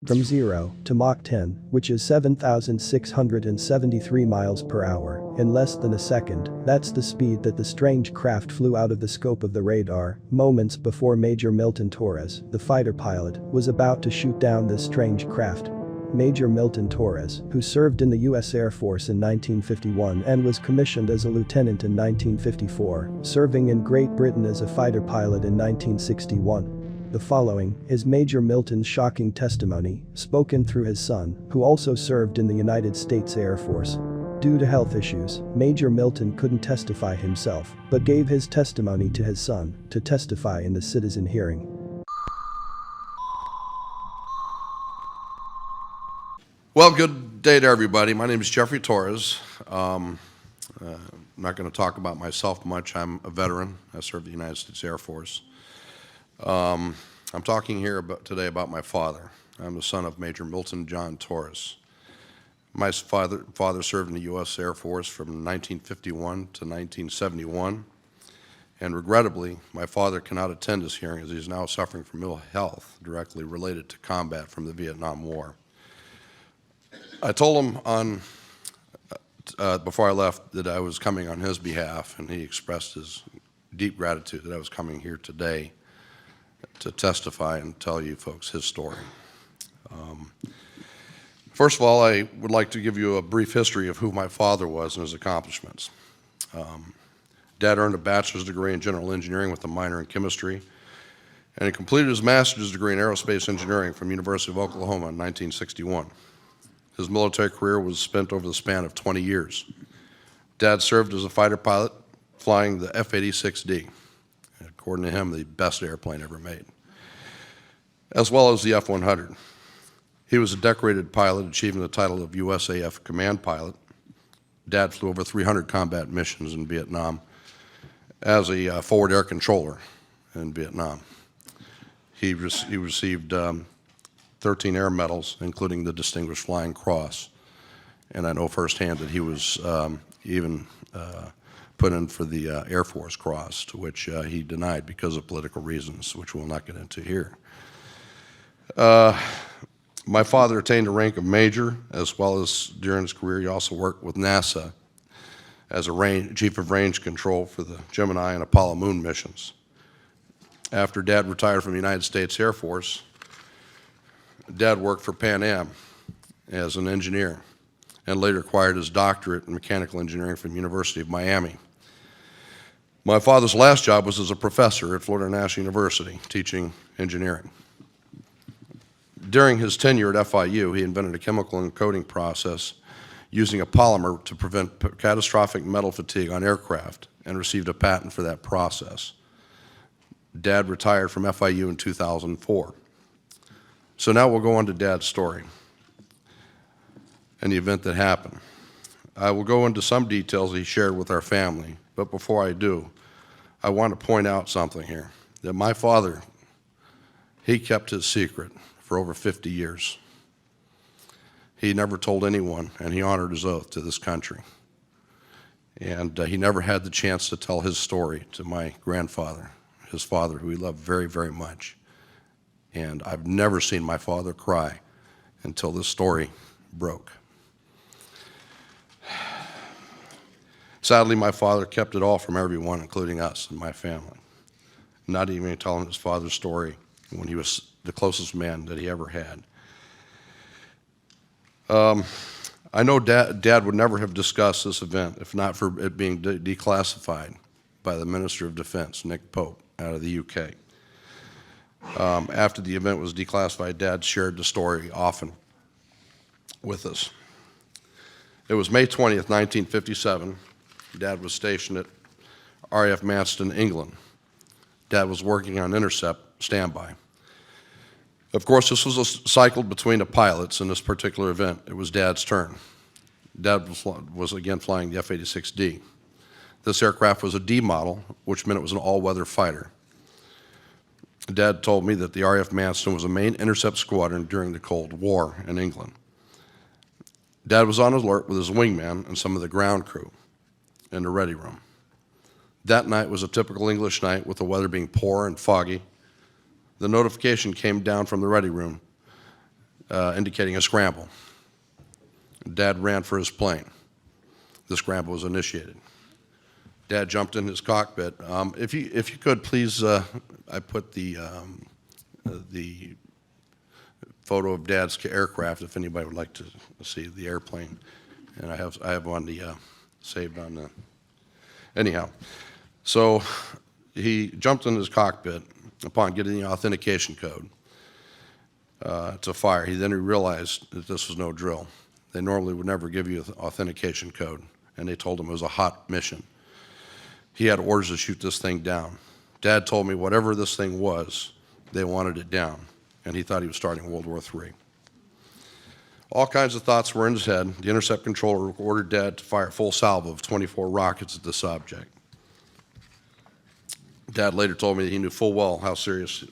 from 0 to Mach 10, which is 7,673 miles per hour, in less than a second. That's the speed that the strange craft flew out of the scope of the radar, moments before Major Milton Torres, the fighter pilot, was about to shoot down this strange craft. Major Milton Torres, who served in the U.S. Air Force in 1951 and was commissioned as a lieutenant in 1954, serving in Great Britain as a fighter pilot in 1961. The following is Major Milton's shocking testimony, spoken through his son, who also served in the United States Air Force. Due to health issues, Major Milton couldn't testify himself, but gave his testimony to his son to testify in the citizen hearing. Well, good day to everybody. My name is Jeffrey Torres. I'm not going to talk about myself much. I'm a veteran. I served the United States Air Force. I'm talking here today about my father. I'm the son of Major Milton John Torres. My father served in the U.S. Air Force from 1951 to 1971, and regrettably, my father cannot attend this hearing as he is now suffering from ill health directly related to combat from the Vietnam War. I told him before I left that I was coming on his behalf, and he expressed his deep gratitude that I was coming here today to testify and tell you folks his story. First of all, I would like to give you a brief history of who my father was and his accomplishments. Dad earned a bachelor's degree in general engineering with a minor in chemistry, and he completed his master's degree in aerospace engineering from University of Oklahoma in 1961. His military career was spent over the span of 20 years. Dad served as a fighter pilot, flying the F-86D. According to him, the best airplane ever made, as well as the F-100. He was a decorated pilot, achieving the title of USAF Command Pilot. Dad flew over 300 combat missions in Vietnam as a forward air controller in Vietnam. He received 13 air medals, including the Distinguished Flying Cross, and I know firsthand that he was even put in for the Air Force Cross, to which he denied because of political reasons, which we'll not get into here. My father attained the rank of major, as well as during his career he also worked with NASA as a chief of range control for the Gemini and Apollo moon missions. After Dad retired from the United States Air Force, Dad worked for Pan Am as an engineer and later acquired his doctorate in mechanical engineering from the University of Miami. My father's last job was as a professor at Florida National University, teaching engineering. During his tenure at FIU, he invented a chemical encoding process using a polymer to prevent catastrophic metal fatigue on aircraft and received a patent for that process. Dad retired from FIU in 2004. So now we'll go on to Dad's story and the event that happened. I will go into some details he shared with our family, but before I do, I want to point out something here, that my father, he kept his secret for over 50 years. He never told anyone, and he honored his oath to this country. And he never had the chance to tell his story to my grandfather, his father, who he loved very, very much. And I've never seen my father cry until this story broke. Sadly, my father kept it all from everyone, including us and my family, not even telling his father's story when he was the closest man that he ever had. I know Dad would never have discussed this event if not for it being declassified by the Minister of Defense, Nick Pope, out of the UK. After the event was declassified, Dad shared the story often with us. It was May 20th, 1957. Dad was stationed at RAF Manston, England. Dad was working on intercept standby. Of course, this was a cycle between the pilots in this particular event. It was Dad's turn. Dad was again flying the F-86D. This aircraft was a D model, which meant it was an all-weather fighter. Dad told me that the RAF Manston was a main intercept squadron during the Cold War in England. Dad was on alert with his wingman and some of the ground crew in the ready room. That night was a typical English night with the weather being poor and foggy. The notification came down from the ready room indicating a scramble. Dad ran for his plane. The scramble was initiated. Dad jumped in his cockpit. If you could, please, I put the photo of Dad's aircraft, if anybody would like to see the airplane. And I have on the, saved on the, anyhow. So he jumped in his cockpit upon getting the authentication code to fire. He then realized that this was no drill. They normally would never give you an authentication code, and they told him it was a hot mission. He had orders to shoot this thing down. Dad told me whatever this thing was, they wanted it down, and he thought he was starting World War III. All kinds of thoughts were in his head. The intercept controller ordered Dad to fire a full salvo of 24 rockets at this object. Dad later told me that he knew full well how serious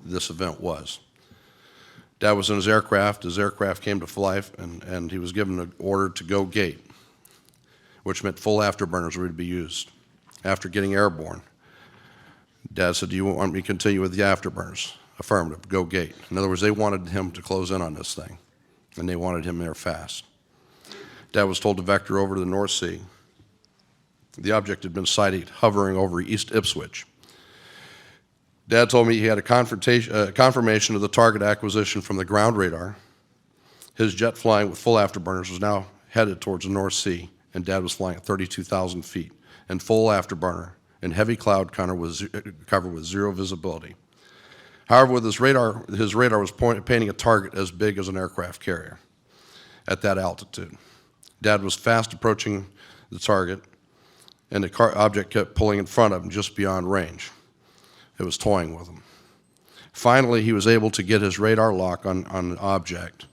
this event was. Dad was in his aircraft. His aircraft came to life, and he was given an order to go gate, which meant full afterburners were to be used. After getting airborne, Dad said, "Do you want me to continue with the afterburners?" Affirmative, go gate. In other words, they wanted him to close in on this thing, and they wanted him there fast. Dad was told to vector over to the North Sea. The object had been sighted hovering over East Ipswich. Dad told me he had a confirmation of the target acquisition from the ground radar. His jet flying with full afterburners was now headed towards the North Sea, and Dad was flying at 32,000 feet in full afterburner and heavy cloud cover with zero visibility. However, with his radar was painting a target as big as an aircraft carrier at that altitude. Dad was fast approaching the target, and the object kept pulling in front of him just beyond range. It was toying with him. Finally, he was able to get his radar lock on the object.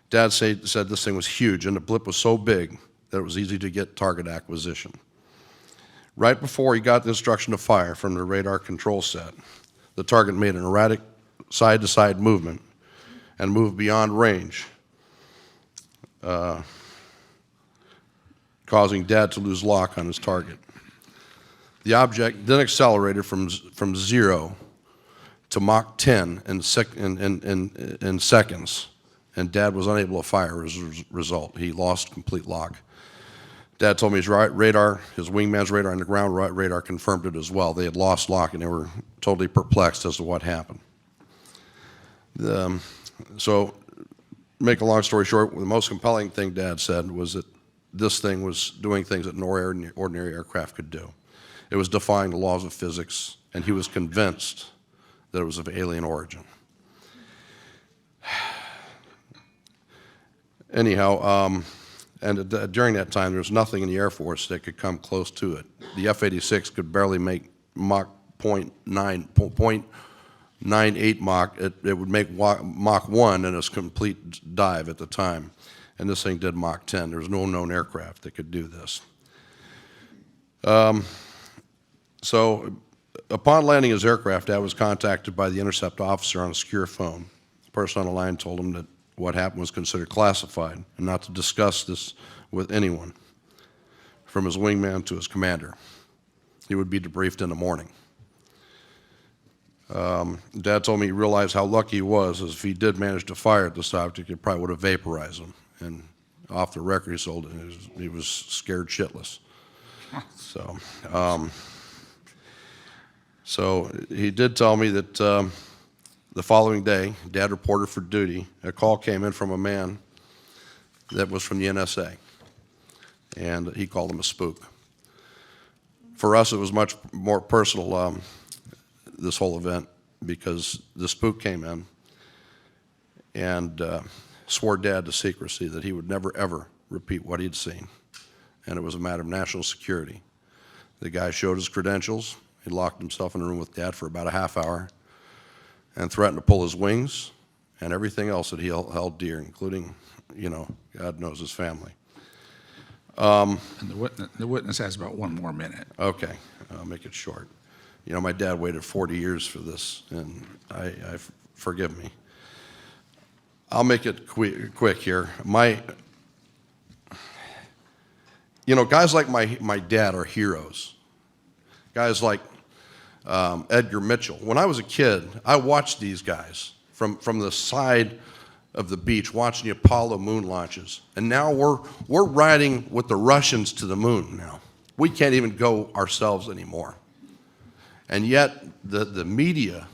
Dad said this thing was huge, and the blip was so big that it was easy to get target acquisition. Right before he got the instruction to fire from the radar control set, the target made an erratic side-to-side movement and moved beyond range, causing Dad to lose lock on his target. The object then accelerated from 0 to Mach 10 in seconds, and Dad was unable to fire as a result. He lost complete lock. Dad told me his radar, his wingman's radar, and the ground radar confirmed it as well. They had lost lock, and they were totally perplexed as to what happened. So, make a long story short, the most compelling thing Dad said was that this thing was doing things that no ordinary aircraft could do. It was defying the laws of physics, and he was convinced that it was of alien origin. Anyhow, during that time, there was nothing in the Air Force that could come close to it. The F-86 could barely make Mach 0.98 Mach. It would make Mach 1 in its complete dive at the time, and this thing did Mach 10. There was no known aircraft that could do this. So upon landing his aircraft, Dad was contacted by the intercept officer on a secure phone. The person on the line told him that what happened was considered classified and not to discuss this with anyone, from his wingman to his commander. He would be debriefed in the morning. Dad told me he realized how lucky he was, as if he did manage to fire at this object, it probably would have vaporized him. And off the record, he was scared shitless. So he did tell me that the following day, Dad reported for duty. A call came in from a man that was from the NSA, and he called him a spook. For us, it was much more personal, this whole event, because the spook came in and swore Dad to secrecy, that he would never, ever repeat what he'd seen, and it was a matter of national security. The guy showed his credentials. He locked himself in a room with Dad for about a half hour and threatened to pull his wings and everything else that he held dear, including, God knows his family. And the witness has about 1 more minute. Okay, I'll make it short. My dad waited 40 years for this, and I forgive me. I'll make it quick here. Guys like my dad are heroes. Guys like Edgar Mitchell. When I was a kid, I watched these guys from the side of the beach watching the Apollo moon launches. And now we're riding with the Russians to the moon now. We can't even go ourselves anymore. And yet the media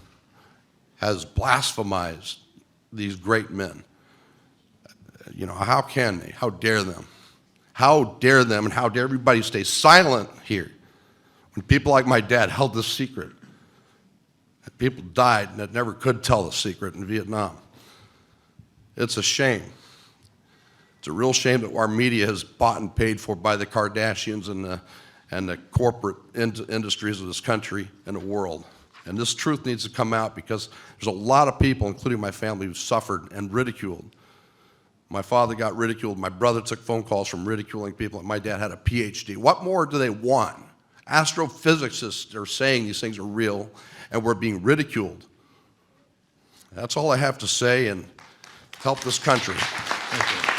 has blasphemized these great men. You know, how can they? How dare them? How dare them, and how dare everybody stay silent here when people like my dad held this secret? People died that never could tell the secret in Vietnam. It's a shame. It's a real shame that our media is bought and paid for by the Kardashians and the corporate industries of this country and the world. And this truth needs to come out, because there's a lot of people, including my family, who suffered and ridiculed. My father got ridiculed. My brother took phone calls from ridiculing people, and my dad had a PhD. What more do they want? Astrophysicists are saying these things are real, and we're being ridiculed. That's all I have to say, and help this country. Thank you.